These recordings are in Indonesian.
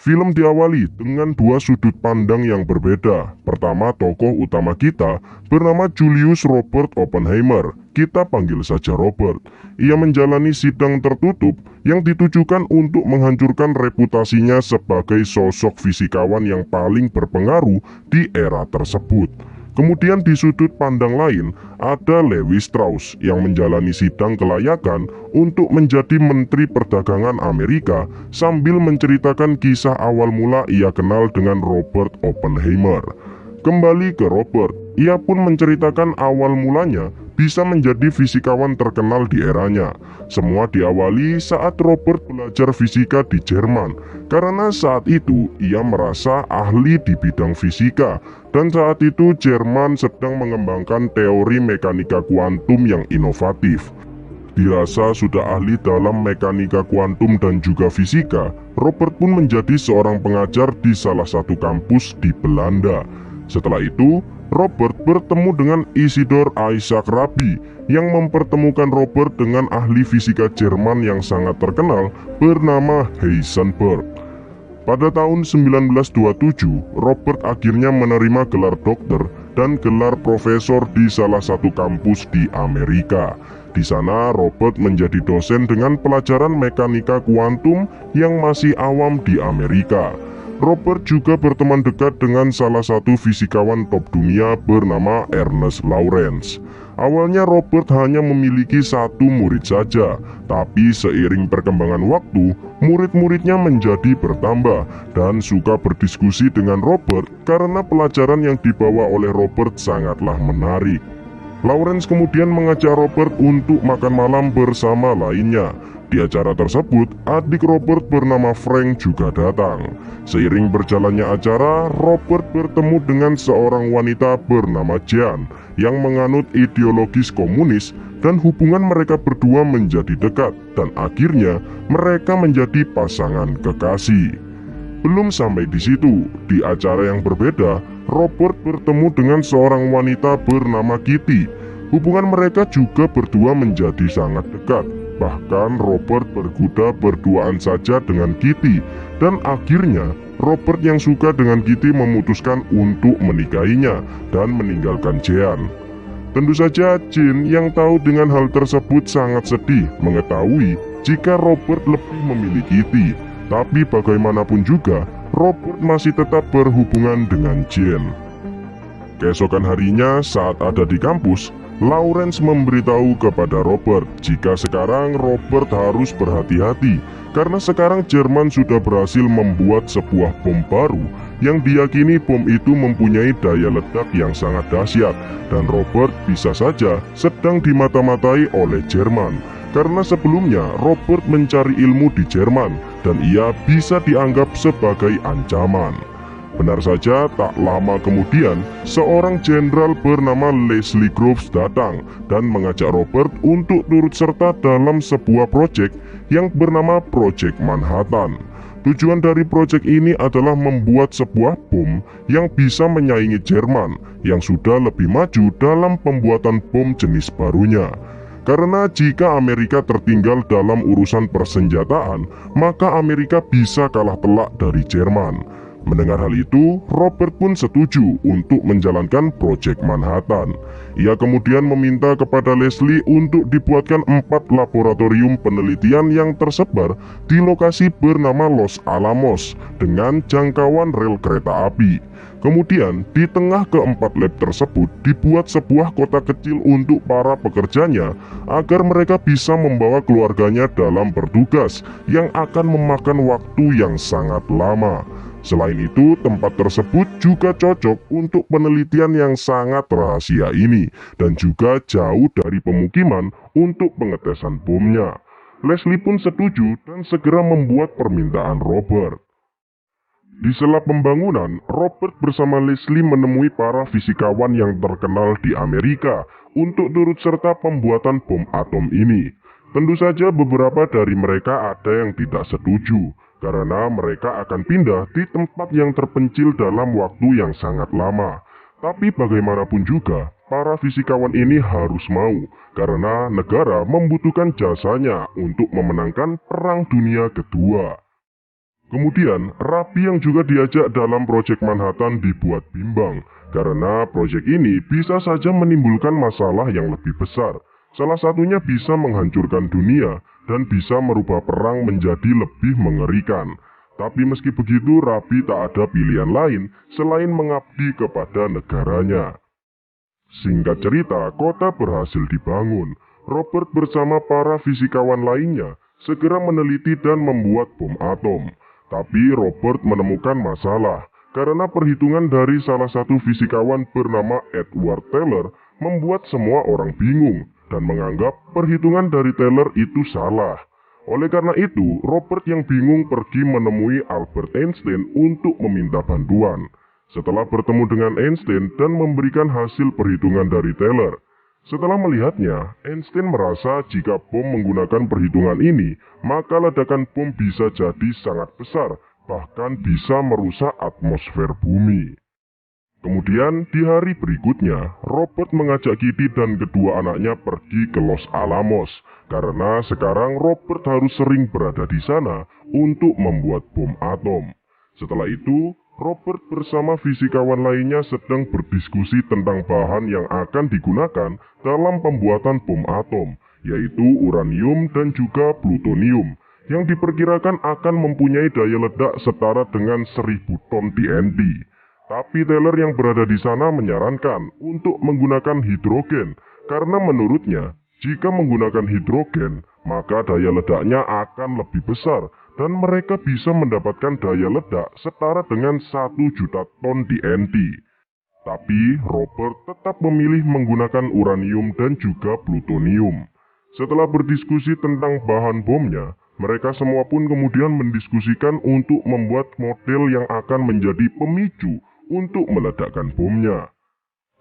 Film diawali dengan dua sudut pandang yang berbeda. Pertama, tokoh utama kita bernama Julius Robert Oppenheimer. Kita panggil saja Robert. Ia menjalani sidang tertutup yang ditujukan untuk menghancurkan reputasinya sebagai sosok fisikawan yang paling berpengaruh di era tersebut. Kemudian di sudut pandang lain, ada Levi Strauss yang menjalani sidang kelayakan untuk menjadi Menteri Perdagangan Amerika sambil menceritakan kisah awal mula ia kenal dengan Robert Oppenheimer. Kembali ke Robert, ia pun menceritakan awal mulanya bisa menjadi fisikawan terkenal di eranya. Semua diawali saat Robert belajar fisika di Jerman, karena saat itu ia merasa ahli di bidang fisika, dan saat itu Jerman sedang mengembangkan teori mekanika kuantum yang inovatif. Dirasa sudah ahli dalam mekanika kuantum dan juga fisika, Robert pun menjadi seorang pengajar di salah satu kampus di Belanda. Setelah itu, Robert bertemu dengan Isidor Isaac Rabi yang mempertemukan Robert dengan ahli fisika Jerman yang sangat terkenal bernama Heisenberg. Pada tahun 1927, Robert akhirnya menerima gelar dokter dan gelar profesor di salah satu kampus di Amerika. Di sana, Robert menjadi dosen dengan pelajaran mekanika kuantum yang masih awam di Amerika. Robert juga berteman dekat dengan salah satu fisikawan top dunia bernama Ernest Lawrence. Awalnya Robert hanya memiliki satu murid saja, tapi seiring perkembangan waktu, murid-muridnya menjadi bertambah dan suka berdiskusi dengan Robert karena pelajaran yang dibawa oleh Robert sangatlah menarik. Lawrence kemudian mengajak Robert untuk makan malam bersama lainnya. Di acara tersebut, adik Robert bernama Frank juga datang. Seiring berjalannya acara, Robert bertemu dengan seorang wanita bernama Jean yang menganut ideologis komunis, dan hubungan mereka berdua menjadi dekat dan akhirnya mereka menjadi pasangan kekasih. Belum sampai di situ, di acara yang berbeda, Robert bertemu dengan seorang wanita bernama Kitty. Hubungan mereka juga berdua menjadi sangat dekat. Bahkan Robert berkuda berduaan saja dengan Kitty, dan akhirnya Robert yang suka dengan Kitty memutuskan untuk menikahinya dan meninggalkan Jean. Tentu saja Jean yang tahu dengan hal tersebut sangat sedih mengetahui jika Robert lebih memilih Kitty. Tapi bagaimanapun juga, Robert masih tetap berhubungan dengan Jean. Keesokan harinya saat ada di kampus, Lawrence memberitahu kepada Robert jika sekarang Robert harus berhati-hati karena sekarang Jerman sudah berhasil membuat sebuah bom baru yang diyakini bom itu mempunyai daya ledak yang sangat dahsyat, dan Robert bisa saja sedang dimata-matai oleh Jerman. Karena sebelumnya Robert mencari ilmu di Jerman dan ia bisa dianggap sebagai ancaman. Benar saja, tak lama kemudian seorang jenderal bernama Leslie Groves datang dan mengajak Robert untuk turut serta dalam sebuah proyek yang bernama Proyek Manhattan. Tujuan dari proyek ini adalah membuat sebuah bom yang bisa menyaingi Jerman yang sudah lebih maju dalam pembuatan bom jenis barunya. Karena jika Amerika tertinggal dalam urusan persenjataan, maka Amerika bisa kalah telak dari Jerman. Mendengar hal itu, Robert pun setuju untuk menjalankan proyek Manhattan. Ia kemudian meminta kepada Leslie untuk dibuatkan 4 laboratorium penelitian yang tersebar di lokasi bernama Los Alamos dengan jangkauan rel kereta api. Kemudian, di tengah keempat lab tersebut dibuat sebuah kota kecil untuk para pekerjanya agar mereka bisa membawa keluarganya dalam bertugas yang akan memakan waktu yang sangat lama. Selain itu, tempat tersebut juga cocok untuk penelitian yang sangat rahasia ini dan juga jauh dari pemukiman untuk pengetesan bomnya. Leslie pun setuju dan segera membuat permintaan Robert. Di sela pembangunan, Robert bersama Leslie menemui para fisikawan yang terkenal di Amerika untuk turut serta pembuatan bom atom ini. Tentu saja beberapa dari mereka ada yang tidak setuju, karena mereka akan pindah di tempat yang terpencil dalam waktu yang sangat lama. Tapi bagaimanapun juga, para fisikawan ini harus mau, karena negara membutuhkan jasanya untuk memenangkan Perang Dunia Kedua. Kemudian, Rapi yang juga diajak dalam proyek Manhattan dibuat bimbang, karena proyek ini bisa saja menimbulkan masalah yang lebih besar. Salah satunya bisa menghancurkan dunia, dan bisa merubah perang menjadi lebih mengerikan. Tapi meski begitu, Rapi tak ada pilihan lain selain mengabdi kepada negaranya. Singkat cerita, kota berhasil dibangun. Robert bersama para fisikawan lainnya segera meneliti dan membuat bom atom. Tapi Robert menemukan masalah, karena perhitungan dari salah satu fisikawan bernama Edward Teller membuat semua orang bingung, dan menganggap perhitungan dari Teller itu salah. Oleh karena itu, Robert yang bingung pergi menemui Albert Einstein untuk meminta bantuan. Setelah bertemu dengan Einstein dan memberikan hasil perhitungan dari Teller, setelah melihatnya, Einstein merasa jika bom menggunakan perhitungan ini, maka ledakan bom bisa jadi sangat besar, bahkan bisa merusak atmosfer bumi. Kemudian di hari berikutnya, Robert mengajak Kitty dan kedua anaknya pergi ke Los Alamos, karena sekarang Robert harus sering berada di sana untuk membuat bom atom. Setelah itu, Robert bersama fisikawan lainnya sedang berdiskusi tentang bahan yang akan digunakan dalam pembuatan bom atom, yaitu uranium dan juga plutonium, yang diperkirakan akan mempunyai daya ledak setara dengan 1000 ton TNT. Tapi Teller yang berada di sana menyarankan untuk menggunakan hidrogen, karena menurutnya, jika menggunakan hidrogen, maka daya ledaknya akan lebih besar, dan mereka bisa mendapatkan daya ledak setara dengan 1 juta ton TNT. Tapi Robert tetap memilih menggunakan uranium dan juga plutonium. Setelah berdiskusi tentang bahan bomnya, mereka semua pun kemudian mendiskusikan untuk membuat model yang akan menjadi pemicu untuk meledakkan bomnya.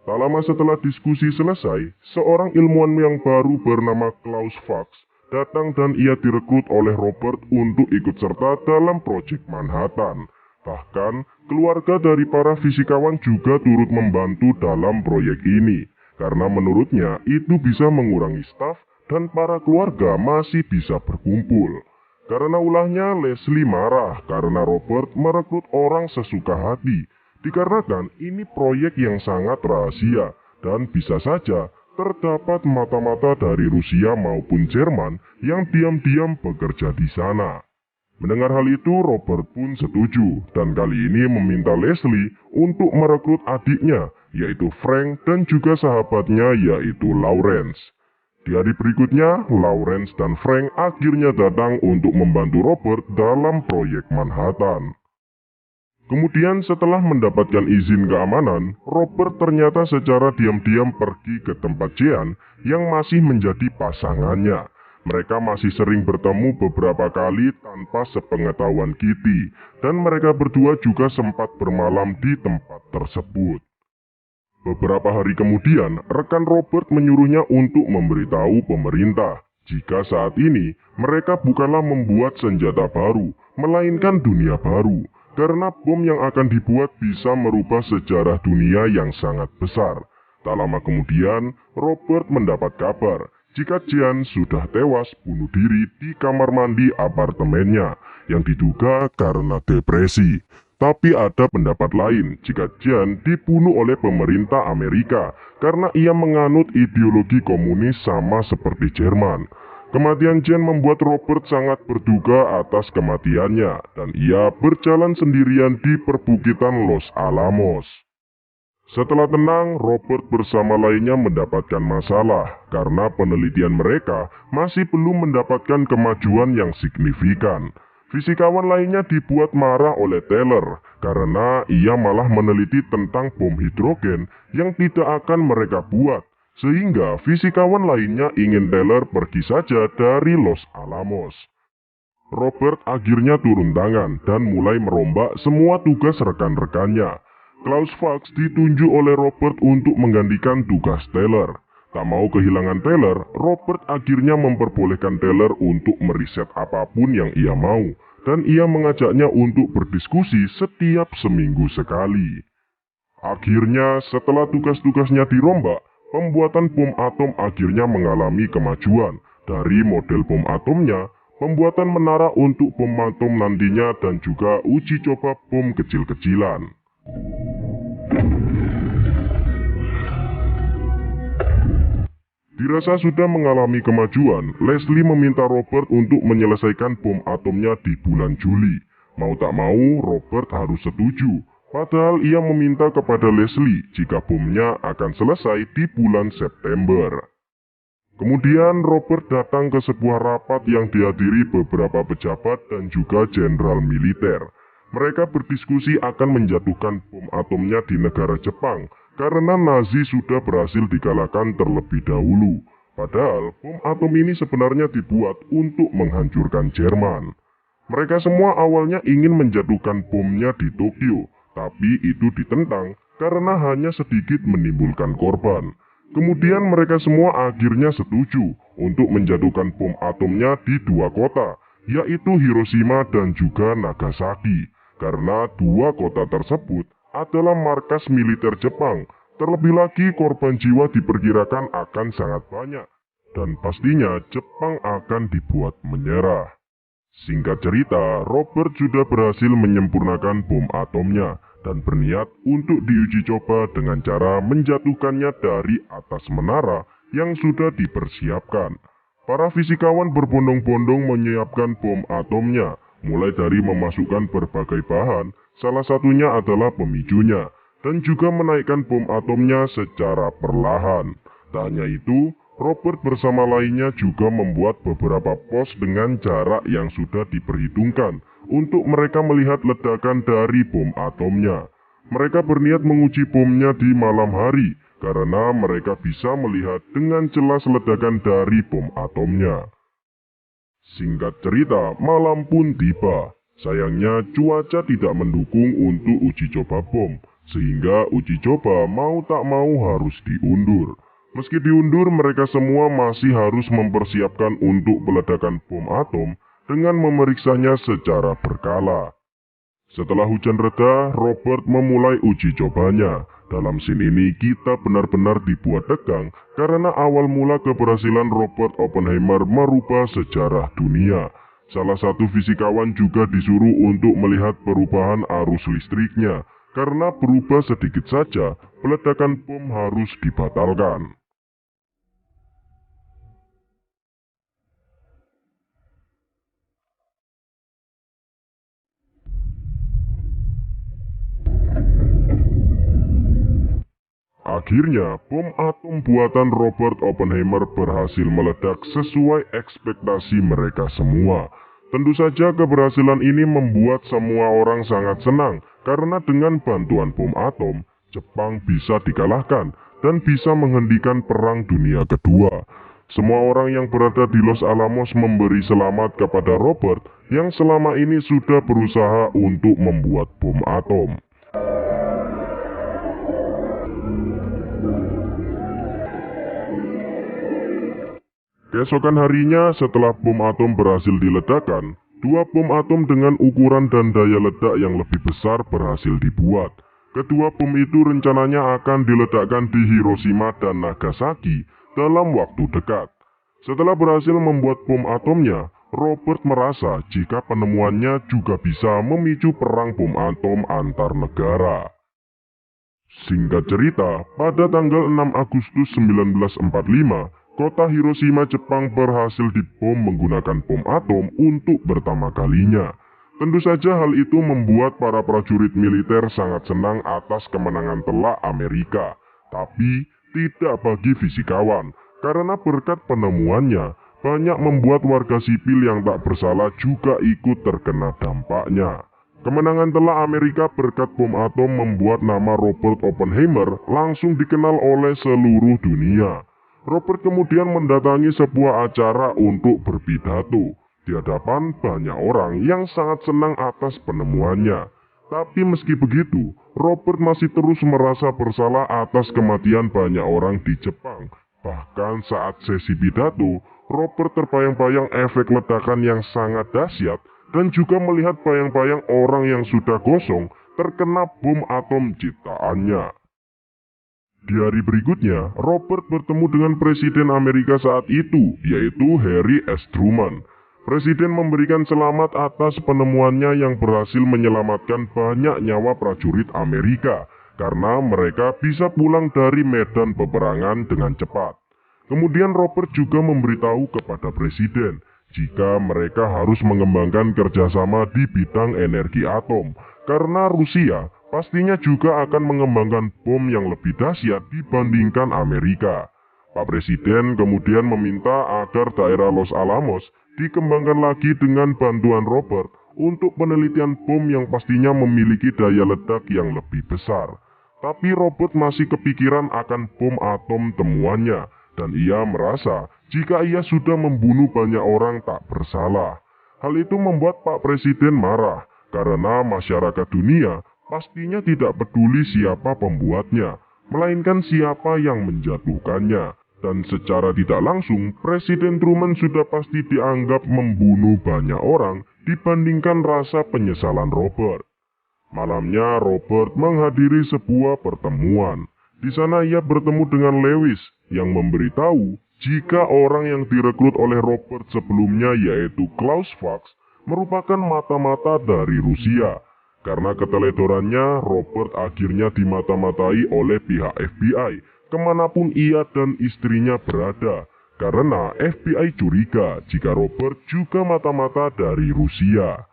Tak lama setelah diskusi selesai, seorang ilmuwan yang baru bernama Klaus Fuchs datang dan ia direkrut oleh Robert untuk ikut serta dalam proyek Manhattan. Bahkan, keluarga dari para fisikawan juga turut membantu dalam proyek ini, karena menurutnya itu bisa mengurangi staf dan para keluarga masih bisa berkumpul. Karena ulahnya, Leslie marah karena Robert merekrut orang sesuka hati, dikarenakan ini proyek yang sangat rahasia, dan bisa saja terdapat mata-mata dari Rusia maupun Jerman yang diam-diam bekerja di sana. Mendengar hal itu, Robert pun setuju, dan kali ini meminta Leslie untuk merekrut adiknya, yaitu Frank, dan juga sahabatnya, yaitu Lawrence. Di hari berikutnya, Lawrence dan Frank akhirnya datang untuk membantu Robert dalam proyek Manhattan. Kemudian setelah mendapatkan izin keamanan, Robert ternyata secara diam-diam pergi ke tempat Jean yang masih menjadi pasangannya. Mereka masih sering bertemu beberapa kali tanpa sepengetahuan Kitty, dan mereka berdua juga sempat bermalam di tempat tersebut. Beberapa hari kemudian, rekan Robert menyuruhnya untuk memberitahu pemerintah jika saat ini mereka bukanlah membuat senjata baru, melainkan dunia baru. Karena bom yang akan dibuat bisa merubah sejarah dunia yang sangat besar. Tak lama kemudian, Robert mendapat kabar jika Jean sudah tewas bunuh diri di kamar mandi apartemennya, yang diduga karena depresi. Tapi ada pendapat lain jika Jean dibunuh oleh pemerintah Amerika karena ia menganut ideologi komunis sama seperti Jerman. Kematian Jean membuat Robert sangat berduka atas kematiannya, dan ia berjalan sendirian di perbukitan Los Alamos. Setelah tenang, Robert bersama lainnya mendapatkan masalah, karena penelitian mereka masih belum mendapatkan kemajuan yang signifikan. Fisikawan lainnya dibuat marah oleh Teller, karena ia malah meneliti tentang bom hidrogen yang tidak akan mereka buat. Sehingga fisikawan lainnya ingin Teller pergi saja dari Los Alamos. Robert akhirnya turun tangan dan mulai merombak semua tugas rekan-rekannya. Klaus Fuchs ditunjuk oleh Robert untuk menggantikan tugas Teller. Tak mau kehilangan Teller, Robert akhirnya memperbolehkan Teller untuk meriset apapun yang ia mau, dan ia mengajaknya untuk berdiskusi setiap seminggu sekali. Akhirnya, setelah tugas-tugasnya dirombak, pembuatan bom atom akhirnya mengalami kemajuan. Dari model bom atomnya, pembuatan menara untuk bom atom nantinya, dan juga uji coba bom kecil-kecilan. Dirasa sudah mengalami kemajuan, Leslie meminta Robert untuk menyelesaikan bom atomnya di bulan Juli. Mau tak mau, Robert harus setuju. Padahal ia meminta kepada Leslie jika bomnya akan selesai di bulan September. Kemudian Robert datang ke sebuah rapat yang dihadiri beberapa pejabat dan juga jenderal militer. Mereka berdiskusi akan menjatuhkan bom atomnya di negara Jepang, karena Nazi sudah berhasil dikalahkan terlebih dahulu. Padahal bom atom ini sebenarnya dibuat untuk menghancurkan Jerman. Mereka semua awalnya ingin menjatuhkan bomnya di Tokyo, tapi itu ditentang karena hanya sedikit menimbulkan korban. Kemudian mereka semua akhirnya setuju untuk menjatuhkan bom atomnya di dua kota, yaitu Hiroshima dan juga Nagasaki, karena dua kota tersebut adalah markas militer Jepang. Terlebih lagi korban jiwa diperkirakan akan sangat banyak, dan pastinya Jepang akan dibuat menyerah. Singkat cerita, Robert sudah berhasil menyempurnakan bom atomnya dan berniat untuk diuji coba dengan cara menjatuhkannya dari atas menara yang sudah dipersiapkan. Para fisikawan berbondong-bondong menyiapkan bom atomnya, mulai dari memasukkan berbagai bahan, salah satunya adalah pemicunya, dan juga menaikkan bom atomnya secara perlahan. Tak hanya itu, Robert bersama lainnya juga membuat beberapa pos dengan jarak yang sudah diperhitungkan untuk mereka melihat ledakan dari bom atomnya. Mereka berniat menguji bomnya di malam hari karena mereka bisa melihat dengan jelas ledakan dari bom atomnya. Singkat cerita, malam pun tiba. Sayangnya cuaca tidak mendukung untuk uji coba bom, sehingga uji coba mau tak mau harus diundur. Meski diundur, mereka semua masih harus mempersiapkan untuk peledakan bom atom dengan memeriksanya secara berkala. Setelah hujan reda, Robert memulai uji cobanya. Dalam scene ini kita benar-benar dibuat tegang karena awal mula keberhasilan Robert Oppenheimer merubah sejarah dunia. Salah satu fisikawan juga disuruh untuk melihat perubahan arus listriknya, karena berubah sedikit saja, peledakan bom harus dibatalkan. Akhirnya, bom atom buatan Robert Oppenheimer berhasil meledak sesuai ekspektasi mereka semua. Tentu saja keberhasilan ini membuat semua orang sangat senang, karena dengan bantuan bom atom, Jepang bisa dikalahkan dan bisa menghentikan Perang Dunia Kedua. Semua orang yang berada di Los Alamos memberi selamat kepada Robert yang selama ini sudah berusaha untuk membuat bom atom. Keesokan harinya, setelah bom atom berhasil diledakkan, dua bom atom dengan ukuran dan daya ledak yang lebih besar berhasil dibuat. Kedua bom itu rencananya akan diledakkan di Hiroshima dan Nagasaki dalam waktu dekat. Setelah berhasil membuat bom atomnya, Robert merasa jika penemuannya juga bisa memicu perang bom atom antar negara. Singkat cerita, pada tanggal 6 Agustus 1945, kota Hiroshima, Jepang berhasil dibom menggunakan bom atom untuk pertama kalinya. Tentu saja hal itu membuat para prajurit militer sangat senang atas kemenangan telak Amerika. Tapi tidak bagi fisikawan, karena berkat penemuannya, banyak membuat warga sipil yang tak bersalah juga ikut terkena dampaknya. Kemenangan telak Amerika berkat bom atom membuat nama Robert Oppenheimer langsung dikenal oleh seluruh dunia. Robert kemudian mendatangi sebuah acara untuk berpidato di hadapan banyak orang yang sangat senang atas penemuannya. Tapi meski begitu, Robert masih terus merasa bersalah atas kematian banyak orang di Jepang. Bahkan saat sesi pidato, Robert terbayang-bayang efek ledakan yang sangat dahsyat dan juga melihat bayang-bayang orang yang sudah gosong terkena bom atom ciptaannya. Di hari berikutnya, Robert bertemu dengan Presiden Amerika saat itu, yaitu Harry S. Truman. Presiden memberikan selamat atas penemuannya yang berhasil menyelamatkan banyak nyawa prajurit Amerika karena mereka bisa pulang dari medan peperangan dengan cepat. Kemudian Robert juga memberitahu kepada Presiden jika mereka harus mengembangkan kerjasama di bidang energi atom karena Rusia pastinya juga akan mengembangkan bom yang lebih dahsyat dibandingkan Amerika. Pak Presiden kemudian meminta agar daerah Los Alamos dikembangkan lagi dengan bantuan Robert untuk penelitian bom yang pastinya memiliki daya ledak yang lebih besar. Tapi Robert masih kepikiran akan bom atom temuannya, dan ia merasa jika ia sudah membunuh banyak orang tak bersalah. Hal itu membuat Pak Presiden marah, karena masyarakat dunia pastinya tidak peduli siapa pembuatnya, melainkan siapa yang menjatuhkannya. Dan secara tidak langsung, Presiden Truman sudah pasti dianggap membunuh banyak orang dibandingkan rasa penyesalan Robert. Malamnya Robert menghadiri sebuah pertemuan. Di sana ia bertemu dengan Lewis yang memberitahu jika orang yang direkrut oleh Robert sebelumnya yaitu Klaus Fox merupakan mata-mata dari Rusia. Karena keteledorannya, Robert akhirnya dimata-matai oleh pihak FBI kemanapun ia dan istrinya berada, karena FBI curiga jika Robert juga mata-mata dari Rusia.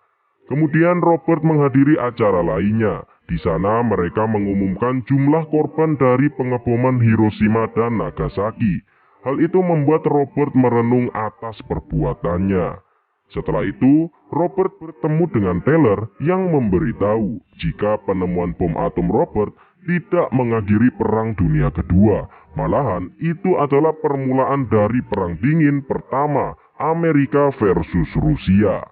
Kemudian Robert menghadiri acara lainnya. Di sana mereka mengumumkan jumlah korban dari pengeboman Hiroshima dan Nagasaki. Hal itu membuat Robert merenung atas perbuatannya. Setelah itu, Robert bertemu dengan Taylor yang memberitahu jika penemuan bom atom Robert tidak mengakhiri Perang Dunia Kedua. Malahan, itu adalah permulaan dari Perang Dingin pertama Amerika versus Rusia.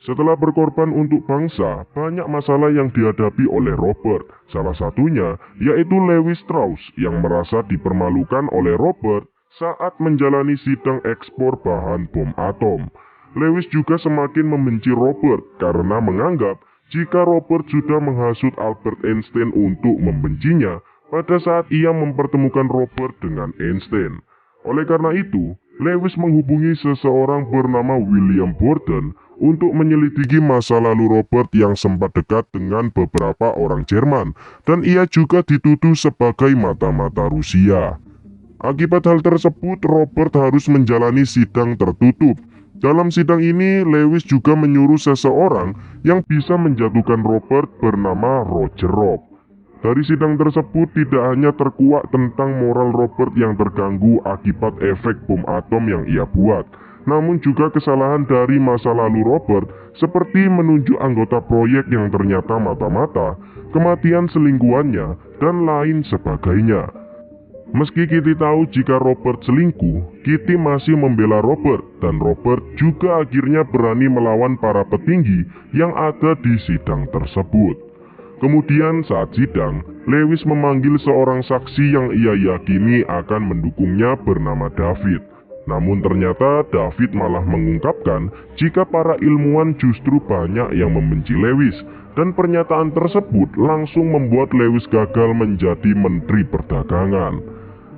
Setelah berkorban untuk bangsa, banyak masalah yang dihadapi oleh Robert. Salah satunya yaitu Lewis Strauss yang merasa dipermalukan oleh Robert saat menjalani sidang ekspor bahan bom atom. Lewis juga semakin membenci Robert karena menganggap jika Robert sudah menghasut Albert Einstein untuk membencinya pada saat ia mempertemukan Robert dengan Einstein. Oleh karena itu, Lewis menghubungi seseorang bernama William Borden untuk menyelidiki masa lalu Robert yang sempat dekat dengan beberapa orang Jerman, dan ia juga dituduh sebagai mata-mata Rusia. Akibat hal tersebut, Robert harus menjalani sidang tertutup. Dalam sidang ini, Lewis juga menyuruh seseorang yang bisa menjatuhkan Robert bernama Roger Robb. Dari sidang tersebut tidak hanya terkuak tentang moral Robert yang terganggu akibat efek bom atom yang ia buat, namun juga kesalahan dari masa lalu Robert seperti menunjuk anggota proyek yang ternyata mata-mata, kematian selingkuhannya, dan lain sebagainya. Meski Kitty tahu jika Robert selingkuh, Kitty masih membela Robert, dan Robert juga akhirnya berani melawan para petinggi yang ada di sidang tersebut. Kemudian saat sidang, Lewis memanggil seorang saksi yang ia yakini akan mendukungnya bernama David. Namun ternyata David malah mengungkapkan jika para ilmuwan justru banyak yang membenci Lewis, dan pernyataan tersebut langsung membuat Lewis gagal menjadi Menteri Perdagangan.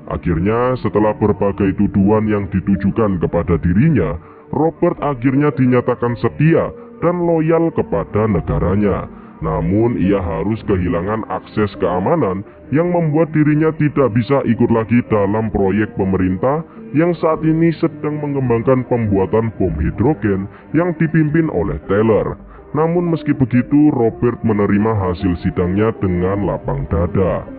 Akhirnya, setelah berbagai tuduhan yang ditujukan kepada dirinya, Robert akhirnya dinyatakan setia dan loyal kepada negaranya. Namun, ia harus kehilangan akses keamanan yang membuat dirinya tidak bisa ikut lagi dalam proyek pemerintah yang saat ini sedang mengembangkan pembuatan bom hidrogen yang dipimpin oleh Taylor. Namun meski begitu, Robert menerima hasil sidangnya dengan lapang dada.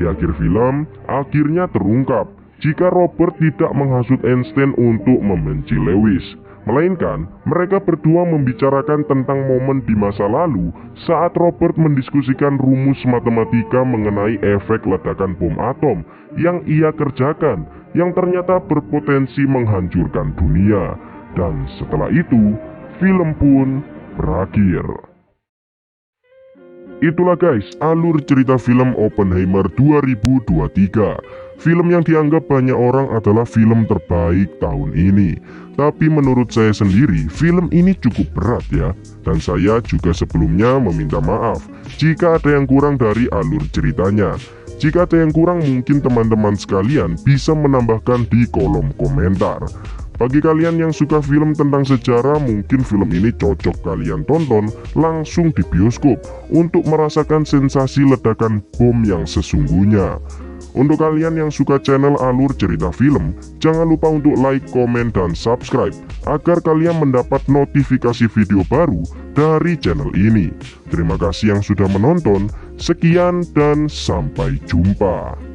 Di akhir film, akhirnya terungkap jika Robert tidak menghasut Einstein untuk membenci Lewis, melainkan mereka berdua membicarakan tentang momen di masa lalu saat Robert mendiskusikan rumus matematika mengenai efek ledakan bom atom yang ia kerjakan, yang ternyata berpotensi menghancurkan dunia. Dan setelah itu, film pun berakhir. Itulah guys, alur cerita film Oppenheimer 2023. Film yang dianggap banyak orang adalah film terbaik tahun ini. Tapi menurut saya sendiri, film ini cukup berat ya. Dan saya juga sebelumnya meminta maaf jika ada yang kurang dari alur ceritanya. Jika ada yang kurang, mungkin teman-teman sekalian bisa menambahkan di kolom komentar. Bagi kalian yang suka film tentang sejarah, mungkin film ini cocok kalian tonton langsung di bioskop untuk merasakan sensasi ledakan bom yang sesungguhnya. Untuk kalian yang suka channel Alur Cerita Film, jangan lupa untuk like, komen, dan subscribe agar kalian mendapat notifikasi video baru dari channel ini. Terima kasih yang sudah menonton, sekian dan sampai jumpa.